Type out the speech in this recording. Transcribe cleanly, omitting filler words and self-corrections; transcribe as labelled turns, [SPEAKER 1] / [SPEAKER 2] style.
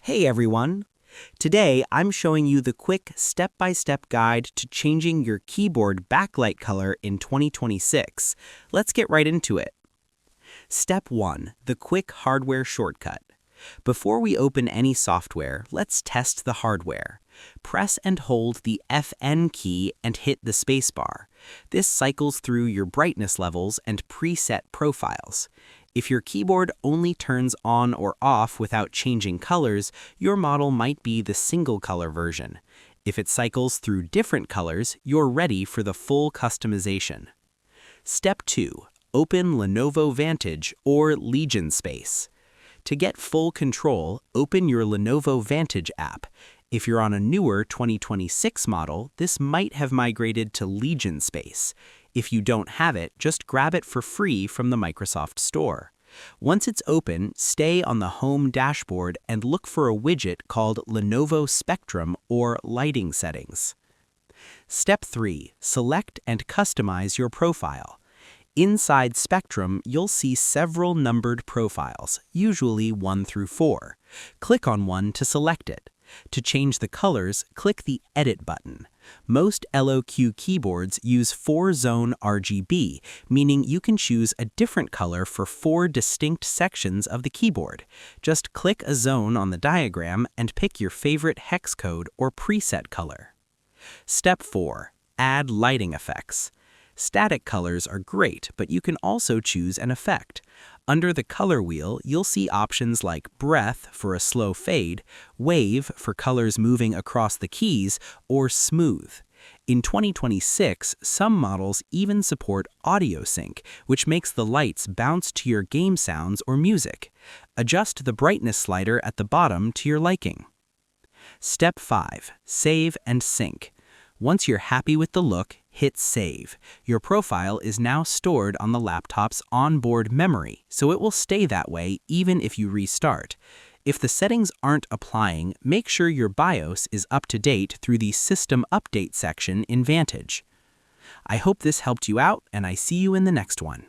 [SPEAKER 1] Hey everyone! Today I'm showing you the quick step-by-step guide to changing your keyboard backlight color in 2026. Let's get right into it. Step 1. The quick hardware shortcut. Before we open any software, let's test the hardware. Press and hold the FN key and hit the spacebar. This cycles through your brightness levels and preset profiles. If your keyboard only turns on or off without changing colors, your model might be the single color version. If it cycles through different colors, you're ready for the full customization. Step 2. Open Lenovo Vantage or Legion Space. To get full control, open your Lenovo Vantage app. If you're on a newer 2026 model, this might have migrated to Legion Space. If you don't have it, just grab it for free from the Microsoft Store. Once it's open, stay on the home dashboard and look for a widget called Lenovo Spectrum or Lighting Settings. Step 3. Select and customize your profile. Inside Spectrum, you'll see several numbered profiles, usually 1 through 4. Click on one to select it. To change the colors, click the Edit button. Most LOQ keyboards use 4-zone RGB, meaning you can choose a different color for 4 distinct sections of the keyboard. Just click a zone on the diagram and pick your favorite hex code or preset color. Step 4. Add lighting effects. Static colors are great, but you can also choose an effect. Under the color wheel, you'll see options like breath for a slow fade, wave for colors moving across the keys, or smooth. In 2026, some models even support audio sync, which makes the lights bounce to your game sounds or music. Adjust the brightness slider at the bottom to your liking. Step 5. Save and sync. Once you're happy with the look, hit Save. Your profile is now stored on the laptop's onboard memory, so it will stay that way even if you restart. If the settings aren't applying, make sure your BIOS is up to date through the System Update section in Vantage. I hope this helped you out, and I see you in the next one.